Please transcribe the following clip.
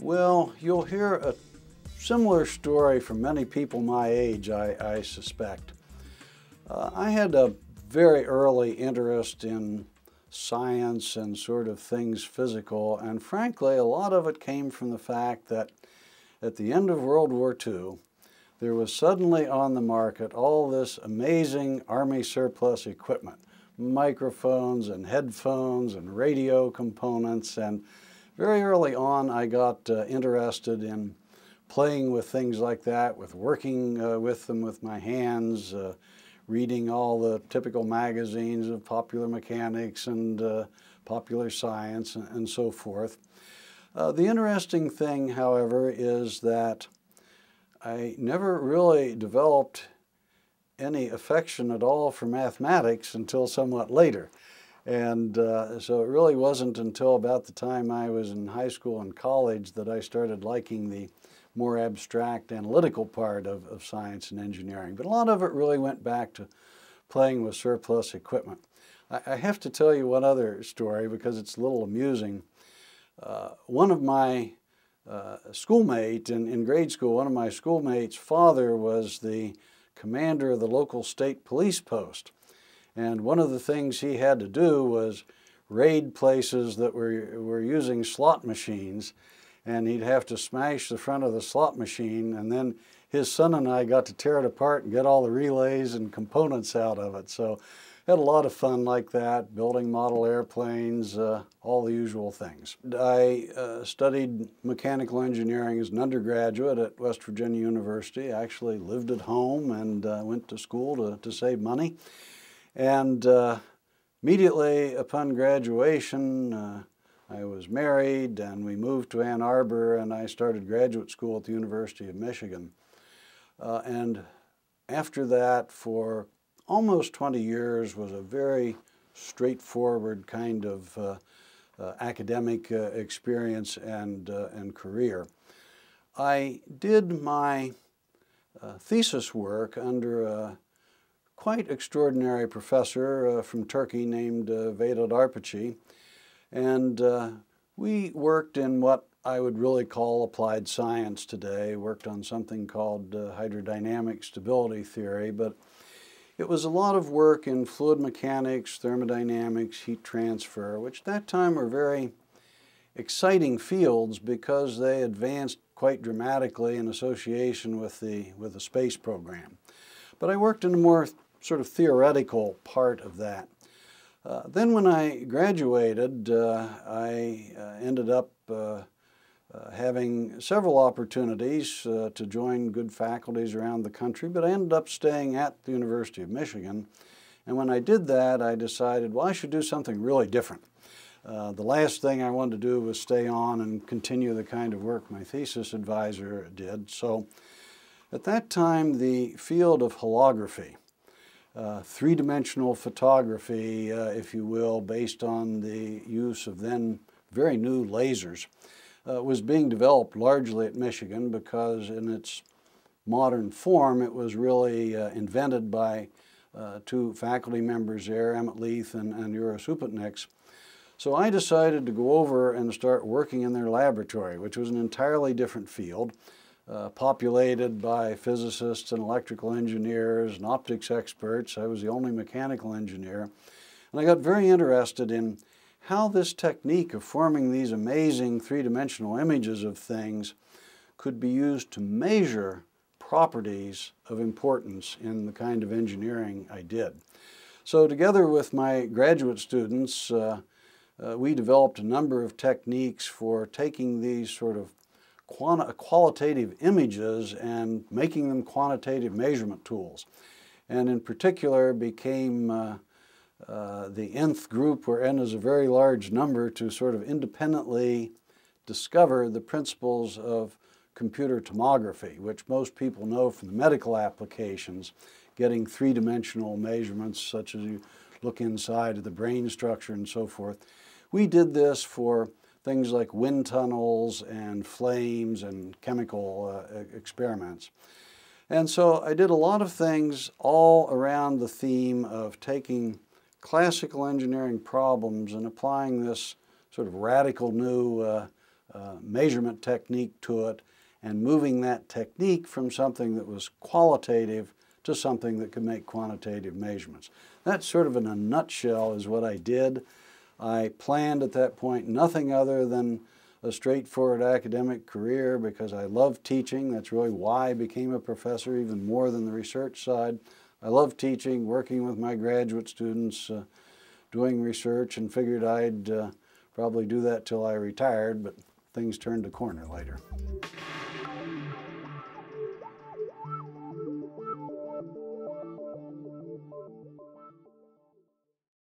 Well, you'll hear a similar story from many people my age, I suspect. I had a very early interest in science and sort of things physical, and frankly, a lot of it came from the fact that at the end of World War II, there was suddenly on the market all this amazing Army surplus equipment, microphones and headphones and radio components, and very early on I got interested in playing with things like that, with working with them with my hands, reading all the typical magazines of popular mechanics and popular science and so forth. The interesting thing, however, is that I never really developed any affection at all for mathematics until somewhat later. And so it really wasn't until about the time I was in high school and college that I started liking the more abstract analytical part of science and engineering. But a lot of it really went back to playing with surplus equipment. I have to tell you one other story because it's a little amusing. One of my schoolmates in grade school, one of my schoolmates' father was the commander of the local state police post. And one of the things he had to do was raid places that were using slot machines, and he'd have to smash the front of the slot machine, and then his son and I got to tear it apart and get all the relays and components out of it. So had a lot of fun like that, building model airplanes, all the usual things. I studied mechanical engineering as an undergraduate at West Virginia University. I actually lived at home and went to school to save money. And immediately upon graduation, I was married and we moved to Ann Arbor and I started graduate school at the University of Michigan. And after that, for almost 20 years, was a very straightforward kind of academic experience and career. I did my thesis work under a quite extraordinary professor from Turkey named Vedat Arpaci, and we worked in what I would really call applied science today, worked on something called hydrodynamic stability theory, but it was a lot of work in fluid mechanics, thermodynamics, heat transfer, which at that time were very exciting fields because they advanced quite dramatically in association with the space program. But I worked in a more sort of theoretical part of that. Then when I graduated, I ended up having several opportunities to join good faculties around the country, but I ended up staying at the University of Michigan. And when I did that, I decided, well, I should do something really different. The last thing I wanted to do was stay on and continue the kind of work my thesis advisor did. So at that time, the field of holography, three-dimensional photography, if you will, based on the use of then very new lasers, was being developed largely at Michigan because in its modern form it was really invented by two faculty members there, Emmett Leith and Ura Supetniks. So I decided to go over and start working in their laboratory, which was an entirely different field, populated by physicists and electrical engineers and optics experts. I was the only mechanical engineer. And I got very interested in how this technique of forming these amazing three-dimensional images of things could be used to measure properties of importance in the kind of engineering I did. So together with my graduate students, we developed a number of techniques for taking these sort of qualitative images and making them quantitative measurement tools. And in particular became the nth group, where n is a very large number, to sort of independently discover the principles of computer tomography, which most people know from the medical applications, getting three-dimensional measurements such as you look inside of the brain structure and so forth. We did this for things like wind tunnels and flames and chemical experiments. And so I did a lot of things all around the theme of taking classical engineering problems and applying this sort of radical new measurement technique to it, and moving that technique from something that was qualitative to something that could make quantitative measurements. That sort of in a nutshell is what I did. I planned at that point nothing other than a straightforward academic career because I love teaching. That's really why I became a professor, even more than the research side. I love teaching, working with my graduate students, doing research, and figured I'd probably do that till I retired, but things turned a corner later.